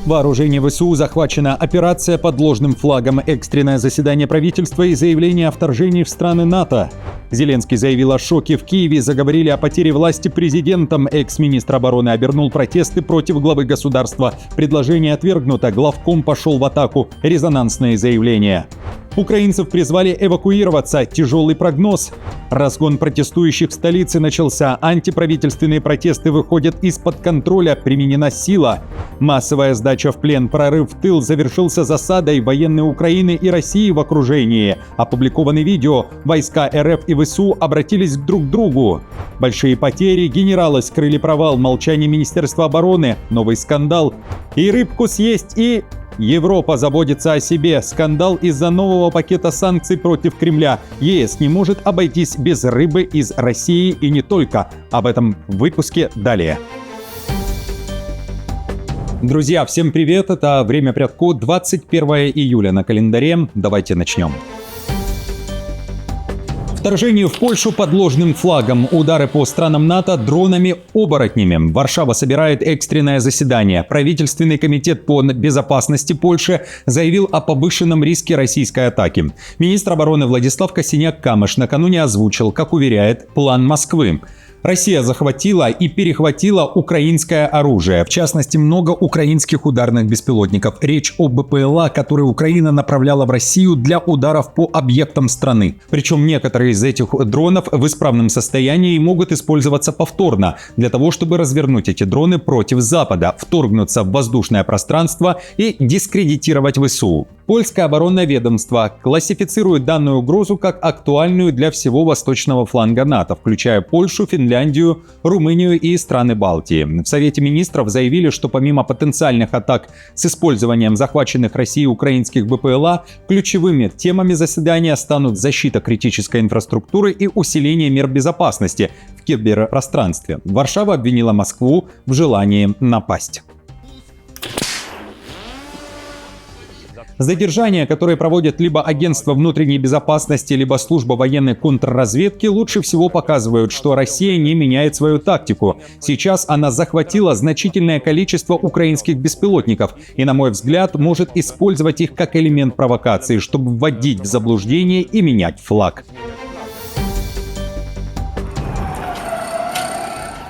Вооружение ВСУ захвачено, операция под ложным флагом, экстренное заседание правительства и заявление о вторжении в страны НАТО. Зеленский заявил о шоке в Киеве, заговорили о потере власти президентом. Экс-министр обороны обернул протесты против главы государства. Предложение отвергнуто, главком пошел в атаку. Резонансные заявления. Украинцев призвали эвакуироваться. Тяжелый прогноз. Разгон протестующих в столице начался. Антиправительственные протесты выходят из-под контроля. Применена сила. Массовая сдача в плен. Прорыв в тыл завершился засадой. Военные Украины и России в окружении. Опубликованы видео. Войска РФ и ВСУ обратились друг к другу. Большие потери. Генералы скрыли провал. Молчание Министерства обороны. Новый скандал. И рыбку съесть, и... Европа заботится о себе. Скандал из-за нового пакета санкций против Кремля. ЕС не может обойтись без рыбы из России и не только. Об этом в выпуске далее. Друзья, всем привет! Это «Время прятку», 21 июля на календаре. Давайте начнем. Вторжение в Польшу под ложным флагом, удары по странам НАТО дронами-оборотнями. Варшава собирает экстренное заседание. Правительственный комитет по безопасности Польши заявил о повышенном риске российской атаки. Министр обороны Владислав Косиняк-Камыш накануне озвучил, как уверяет, план Москвы. Россия захватила и перехватила украинское оружие, в частности, много украинских ударных беспилотников. Речь о БПЛА, которые Украина направляла в Россию для ударов по объектам страны. Причем некоторые из этих дронов в исправном состоянии могут использоваться повторно, для того, чтобы развернуть эти дроны против Запада, вторгнуться в воздушное пространство и дискредитировать ВСУ. Польское оборонное ведомство классифицирует данную угрозу как актуальную для всего восточного фланга НАТО, включая Польшу, Финляндию, Румынию и страны Балтии. В Совете министров заявили, что помимо потенциальных атак с использованием захваченных Россией украинских БПЛА, ключевыми темами заседания станут защита критической инфраструктуры и усиление мер безопасности в киберпространстве. Варшава обвинила Москву в желании напасть. Задержания, которые проводят либо Агентство внутренней безопасности, либо Служба военной контрразведки, лучше всего показывают, что Россия не меняет свою тактику. Сейчас она захватила значительное количество украинских беспилотников и, на мой взгляд, может использовать их как элемент провокации, чтобы вводить в заблуждение и менять флаг.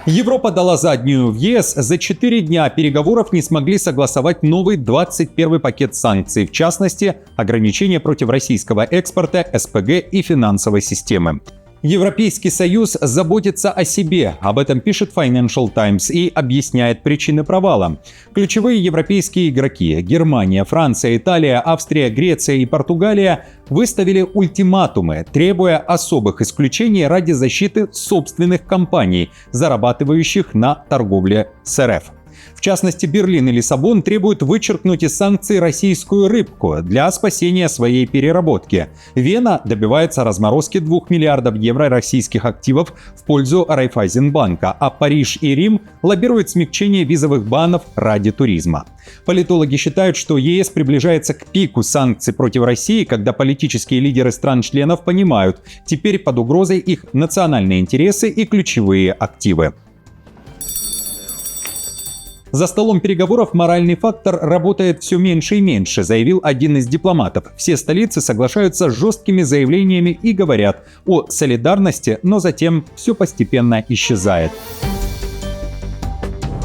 Европа дала заднюю. В ЕС за 4 дня переговоров не смогли согласовать новый 21-й пакет санкций, в частности, ограничения против российского экспорта, СПГ и финансовой системы. Европейский Союз заботится о себе, об этом пишет Financial Times и объясняет причины провала. Ключевые европейские игроки – Германия, Франция, Италия, Австрия, Греция и Португалия – выставили ультиматумы, требуя особых исключений ради защиты собственных компаний, зарабатывающих на торговле с РФ. В частности, Берлин и Лиссабон требуют вычеркнуть из санкций российскую рыбку для спасения своей переработки. Вена добивается разморозки 2 миллиардов евро российских активов в пользу Райффайзенбанка, а Париж и Рим лоббируют смягчение визовых банов ради туризма. Политологи считают, что ЕС приближается к пику санкций против России, когда политические лидеры стран-членов понимают, теперь под угрозой их национальные интересы и ключевые активы. За столом переговоров моральный фактор работает все меньше и меньше, заявил один из дипломатов. Все столицы соглашаются с жесткими заявлениями и говорят о солидарности, но затем все постепенно исчезает.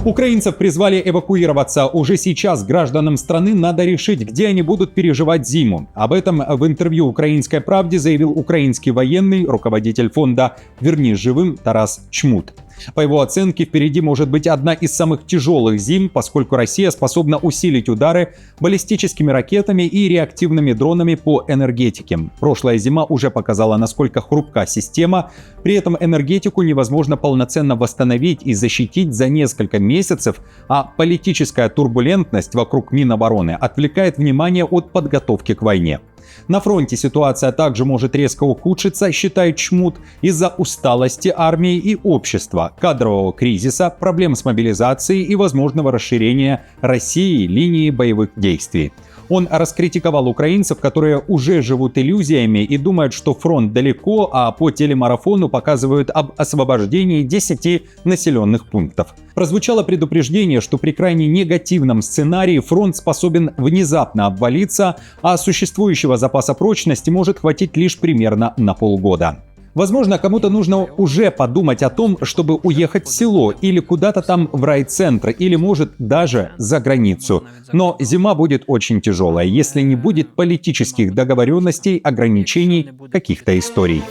Украинцев призвали эвакуироваться. Уже сейчас гражданам страны надо решить, где они будут переживать зиму. Об этом в интервью «Украинской правде» заявил украинский военный, руководитель фонда «Вернись живым» Тарас Чмут. По его оценке, впереди может быть одна из самых тяжелых зим, поскольку Россия способна усилить удары баллистическими ракетами и реактивными дронами по энергетике. Прошлая зима уже показала, насколько хрупка система. При этом энергетику невозможно полноценно восстановить и защитить за несколько месяцев, а политическая турбулентность вокруг Минобороны отвлекает внимание от подготовки к войне. На фронте ситуация также может резко ухудшиться, считает Чмут, из-за усталости армии и общества, кадрового кризиса, проблем с мобилизацией и возможного расширения России линии боевых действий. Он раскритиковал украинцев, которые уже живут иллюзиями и думают, что фронт далеко, а по телемарафону показывают об освобождении 10 населенных пунктов. Прозвучало предупреждение, что при крайне негативном сценарии фронт способен внезапно обвалиться, а существующего запаса прочности может хватить лишь примерно на полгода. Возможно, кому-то нужно уже подумать о том, чтобы уехать в село или куда-то там в райцентр, или может даже за границу. Но зима будет очень тяжелая, если не будет политических договоренностей, ограничений, каких-то историй.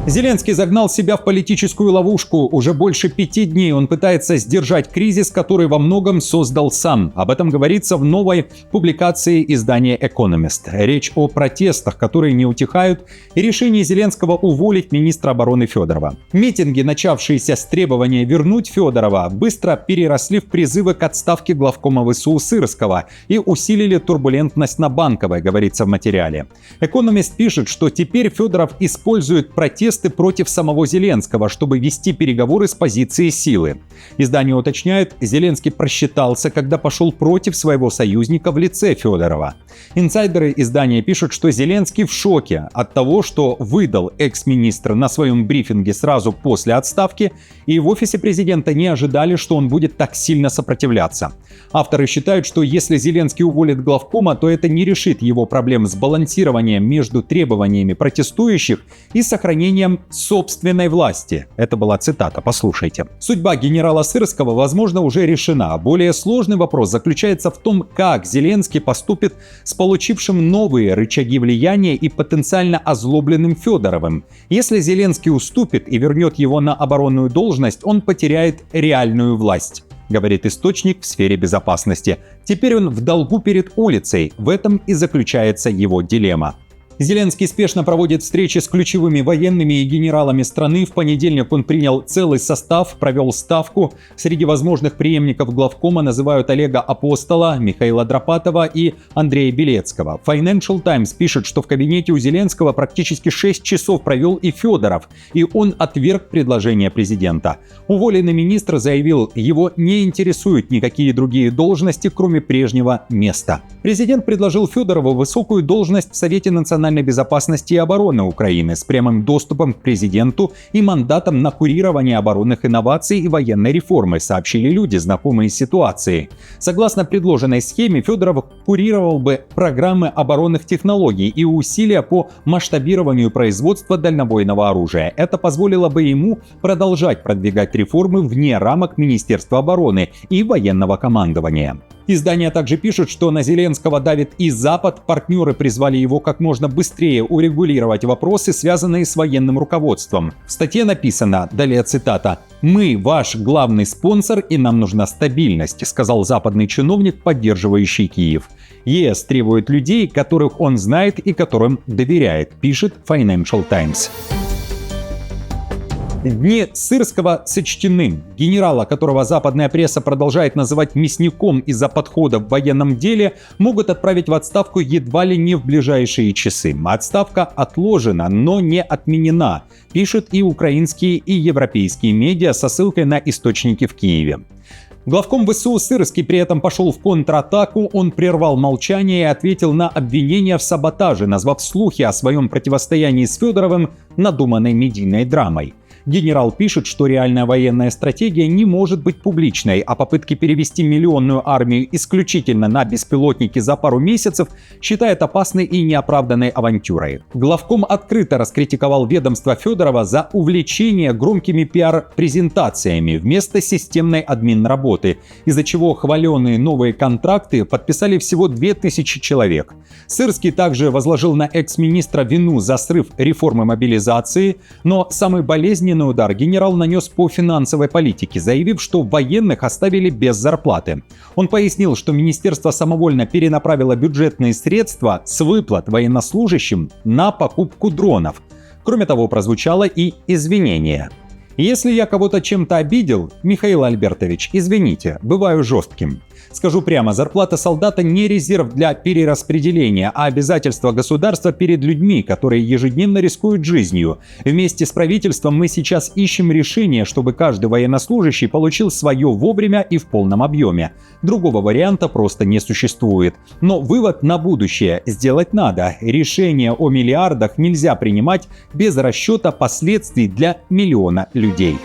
Зеленский загнал себя в политическую ловушку. Уже больше 5 дней он пытается сдержать кризис, который во многом создал сам. Об этом говорится в новой публикации издания «Экономист». Речь о протестах, которые не утихают, и решении Зеленского уволить министра обороны Федорова. Митинги, начавшиеся с требования вернуть Федорова, быстро переросли в призывы к отставке главкома ВСУ Сырского и усилили турбулентность на Банковой, говорится в материале. «Экономист» пишет, что теперь Федоров использует протесты против самого Зеленского, чтобы вести переговоры с позиции силы. Издание уточняет, Зеленский просчитался, когда пошел против своего союзника в лице Федорова. Инсайдеры издания пишут, что Зеленский в шоке от того, что выдал экс-министр на своем брифинге сразу после отставки, и в офисе президента не ожидали, что он будет так сильно сопротивляться. Авторы считают, что если Зеленский уволит главкома, то это не решит его проблем с балансированием между требованиями протестующих и сохранением собственной власти. Это была цитата, послушайте. Судьба генерала Сырского, возможно, уже решена. Более сложный вопрос заключается в том, как Зеленский поступит с получившим новые рычаги влияния и потенциально озлобленным Федоровым. Если Зеленский уступит и вернет его на оборонную должность, он потеряет реальную власть, говорит источник в сфере безопасности. Теперь он в долгу перед улицей. В этом и заключается его дилемма. Зеленский спешно проводит встречи с ключевыми военными и генералами страны. В понедельник он принял целый состав, провел ставку. Среди возможных преемников главкома называют Олега Апостола, Михаила Драпатова и Андрея Белецкого. Financial Times пишет, что в кабинете у Зеленского практически 6 часов провел и Федоров, и он отверг предложение президента. Уволенный министр заявил, его не интересуют никакие другие должности, кроме прежнего места. Президент предложил Федорову высокую должность в Совете национальной безопасности и обороны Украины с прямым доступом к президенту и мандатом на курирование оборонных инноваций и военной реформы, сообщили люди, знакомые с ситуацией. Согласно предложенной схеме, Федоров курировал бы программы оборонных технологий и усилия по масштабированию производства дальнобойного оружия. Это позволило бы ему продолжать продвигать реформы вне рамок Министерства обороны и военного командования. Издание также пишет, что на Зеленского давит и Запад. Партнеры призвали его как можно быстрее урегулировать вопросы, связанные с военным руководством. В статье написано, далее цитата, «Мы ваш главный спонсор, и нам нужна стабильность», сказал западный чиновник, поддерживающий Киев. ЕС требует людей, которых он знает и которым доверяет, пишет Financial Times. Дни Сырского сочтены. Генерала, которого западная пресса продолжает называть мясником из-за подхода в военном деле, могут отправить в отставку едва ли не в ближайшие часы. Отставка отложена, но не отменена, пишут и украинские, и европейские медиа со ссылкой на источники в Киеве. Главком ВСУ Сырский при этом пошел в контратаку, он прервал молчание и ответил на обвинения в саботаже, назвав слухи о своем противостоянии с Федоровым надуманной медийной драмой. Генерал пишет, что реальная военная стратегия не может быть публичной, а попытки перевести миллионную армию исключительно на беспилотники за пару месяцев считает опасной и неоправданной авантюрой. Главком открыто раскритиковал ведомство Федорова за увлечение громкими пиар-презентациями вместо системной админ-работы, из-за чего хваленые новые контракты подписали всего 2000 человек. Сырский также возложил на экс-министра вину за срыв реформы мобилизации, но самый болезненный удар генерал нанес по финансовой политике, заявив, что военных оставили без зарплаты. Он пояснил, что министерство самовольно перенаправило бюджетные средства с выплат военнослужащим на покупку дронов. Кроме того, прозвучало и извинение. «Если я кого-то чем-то обидел, Михаил Альбертович, извините, бываю жестким». Скажу прямо, зарплата солдата не резерв для перераспределения, а обязательство государства перед людьми, которые ежедневно рискуют жизнью. Вместе с правительством мы сейчас ищем решение, чтобы каждый военнослужащий получил свое вовремя и в полном объеме. Другого варианта просто не существует. Но вывод на будущее сделать надо. Решение о миллиардах нельзя принимать без расчета последствий для миллиона людей.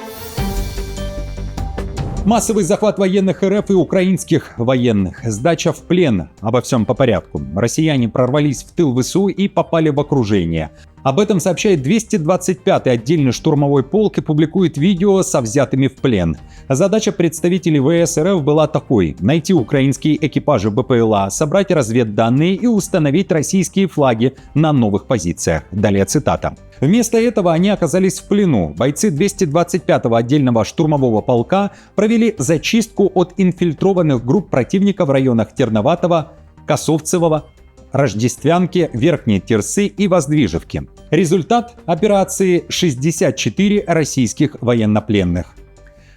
Массовый захват военных РФ и украинских военных, сдача в плен. Обо всем по порядку. Россияне прорвались в тыл ВСУ и попали в окружение. Об этом сообщает 225-й отдельный штурмовой полк и публикует видео со взятыми в плен. Задача представителей ВС РФ была такой – найти украинские экипажи БПЛА, собрать разведданные и установить российские флаги на новых позициях. Далее цитата. Вместо этого они оказались в плену. Бойцы 225-го отдельного штурмового полка провели зачистку от инфильтрованных групп противника в районах Терноватого, Косовцевого, Рождествянки, Верхней Терсы и Воздвижевки. Результат операции – 64 российских военнопленных.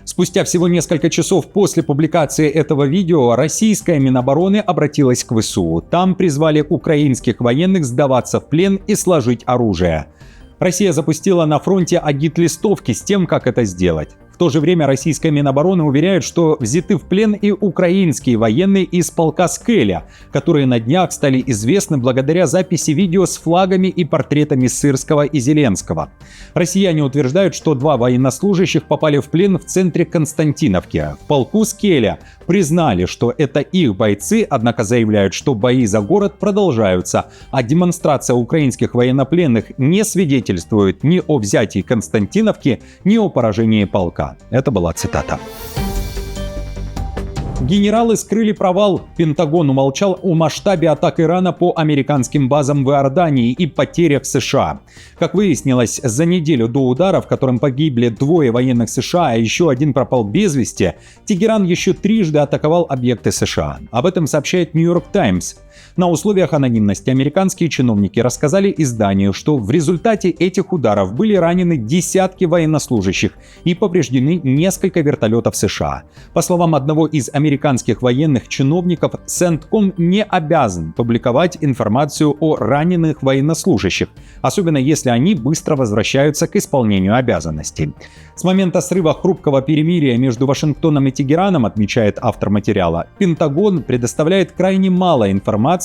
Спустя всего несколько часов после публикации этого видео российская Минобороны обратилась к ВСУ. Там призвали украинских военных сдаваться в плен и сложить оружие. Россия запустила на фронте агит-листовки с тем, как это сделать. В то же время российская Минобороны уверяет, что взяты в плен и украинские военные из полка Скеля, которые на днях стали известны благодаря записи видео с флагами и портретами Сырского и Зеленского. Россияне утверждают, что 2 военнослужащих попали в плен в центре Константиновки. В полку Скеля признали, что это их бойцы, однако заявляют, что бои за город продолжаются, а демонстрация украинских военнопленных не свидетельствует ни о взятии Константиновки, ни о поражении полка. Это была цитата. Генералы скрыли провал. Пентагон умолчал о масштабе атак Ирана по американским базам в Иордании и потерях США. Как выяснилось, за неделю до удара, в котором погибли 2 военных США, а еще 1 пропал без вести, Тегеран еще трижды атаковал объекты США. Об этом сообщает New York Times. На условиях анонимности американские чиновники рассказали изданию, что в результате этих ударов были ранены десятки военнослужащих и повреждены несколько вертолетов США. По словам одного из американских военных чиновников, CENTCOM не обязан публиковать информацию о раненых военнослужащих, особенно если они быстро возвращаются к исполнению обязанностей. С момента срыва хрупкого перемирия между Вашингтоном и Тегераном, отмечает автор материала, Пентагон предоставляет крайне мало информации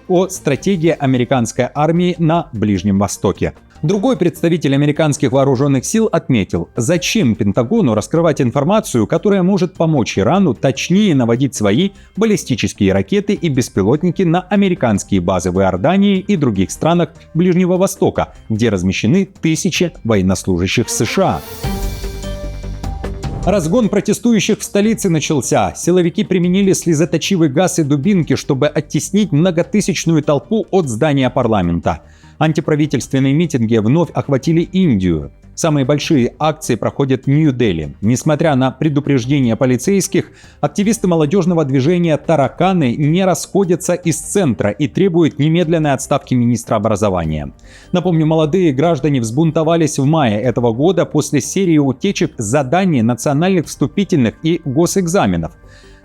о стратегии американской армии на Ближнем Востоке. Другой представитель американских вооруженных сил отметил, зачем Пентагону раскрывать информацию, которая может помочь Ирану точнее наводить свои баллистические ракеты и беспилотники на американские базы в Иордании и других странах Ближнего Востока, где размещены тысячи военнослужащих США. Разгон протестующих в столице начался. Силовики применили слезоточивый газ и дубинки, чтобы оттеснить многотысячную толпу от здания парламента. Антиправительственные митинги вновь охватили Индию. Самые большие акции проходят в Нью-Дели. Несмотря на предупреждения полицейских, активисты молодежного движения «Тараканы» не расходятся из центра и требуют немедленной отставки министра образования. Напомню, молодые граждане взбунтовались в мае этого года после серии утечек заданий национальных вступительных и госэкзаменов.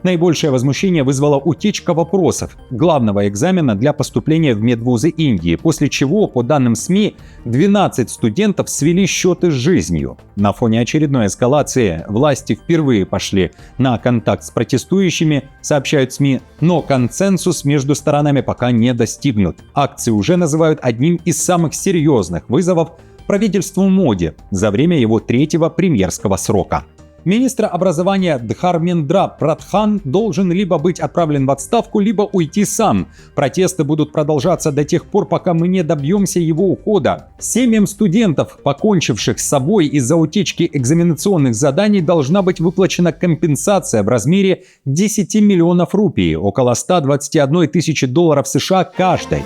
Наибольшее возмущение вызвала утечка вопросов главного экзамена для поступления в медвузы Индии, после чего, по данным СМИ, 12 студентов свели счеты с жизнью. На фоне очередной эскалации власти впервые пошли на контакт с протестующими, сообщают СМИ, но консенсус между сторонами пока не достигнут. Акции уже называют одним из самых серьезных вызовов правительству Моди за время его 3-го премьерского срока. Министр образования Дхармендра Прадхан должен либо быть отправлен в отставку, либо уйти сам. Протесты будут продолжаться до тех пор, пока мы не добьемся его ухода. Семьям студентов, покончивших с собой из-за утечки экзаменационных заданий, должна быть выплачена компенсация в размере 10 миллионов рупий, около 121 тысячи долларов США каждой.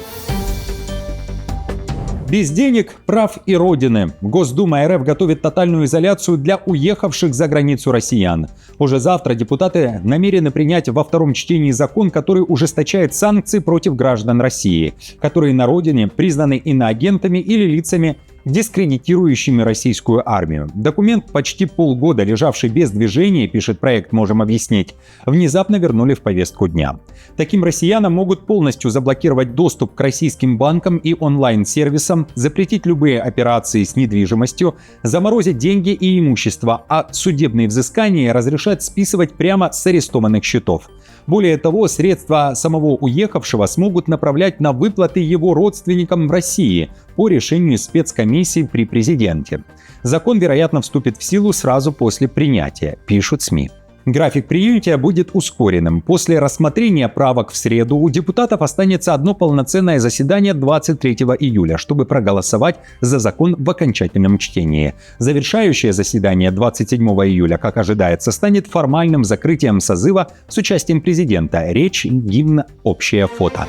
Без денег, прав и родины. Госдума РФ готовит тотальную изоляцию для уехавших за границу россиян. Уже завтра депутаты намерены принять во 2-м чтении закон, который ужесточает санкции против граждан России, которые на родине признаны иноагентами или лицами, дискредитирующими российскую армию. Документ, почти полгода лежавший без движения, пишет проект «Можем объяснить», внезапно вернули в повестку дня. Таким россиянам могут полностью заблокировать доступ к российским банкам и онлайн-сервисам, запретить любые операции с недвижимостью, заморозить деньги и имущество, а судебные взыскания разрешать списывать прямо с арестованных счетов. Более того, средства самого уехавшего смогут направлять на выплаты его родственникам в России по решению спецкомиссии при президенте. Закон, вероятно, вступит в силу сразу после принятия, пишут СМИ. График принятия будет ускоренным. После рассмотрения правок в среду у депутатов останется одно полноценное заседание 23 июля, чтобы проголосовать за закон в окончательном чтении. Завершающее заседание 27 июля, как ожидается, станет формальным закрытием созыва с участием президента. Речь, гимн, общее фото.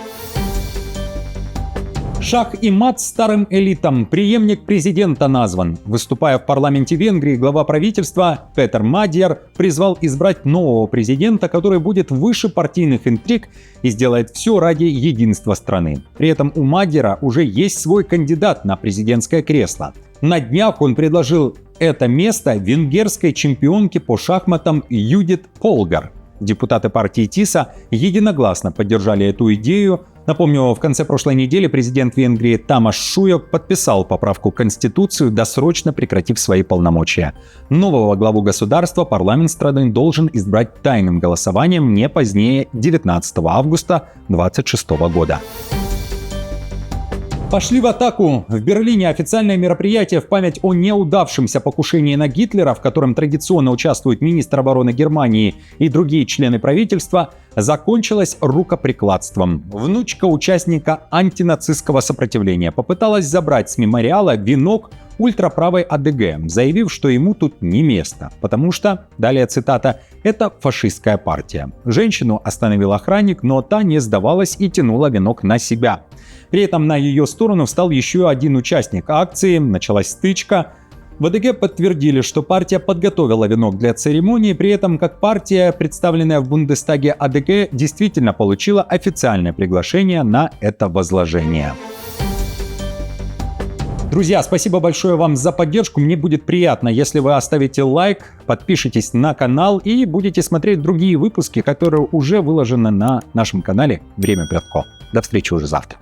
Шах и мат старым элитам. Преемник президента назван. Выступая в парламенте Венгрии, глава правительства Петер Мадьяр призвал избрать нового президента, который будет выше партийных интриг и сделает все ради единства страны. При этом у Мадьяра уже есть свой кандидат на президентское кресло. На днях он предложил это место венгерской чемпионке по шахматам Юдит Полгар. Депутаты партии ТИСа единогласно поддержали эту идею. Напомню, в конце прошлой недели президент Венгрии Тамаш Шуйок подписал поправку в Конституцию, досрочно прекратив свои полномочия. Нового главу государства парламент страны должен избрать тайным голосованием не позднее 19 августа 2026 года. Пошли в атаку. В Берлине официальное мероприятие в память о неудавшемся покушении на Гитлера, в котором традиционно участвует министр обороны Германии и другие члены правительства, закончилось рукоприкладством. Внучка участника антинацистского сопротивления попыталась забрать с мемориала венок ультраправой АДГ, заявив, что ему тут не место, потому что, далее цитата, «это фашистская партия». Женщину остановил охранник, но та не сдавалась и тянула венок на себя. При этом на ее сторону встал еще один участник акции, началась стычка. В АДГ подтвердили, что партия подготовила венок для церемонии, при этом как партия, представленная в Бундестаге АДГ, действительно получила официальное приглашение на это возложение. Друзья, спасибо большое вам за поддержку. Мне будет приятно, если вы оставите лайк, подпишитесь на канал и будете смотреть другие выпуски, которые уже выложены на нашем канале «Время Пятко». До встречи уже завтра.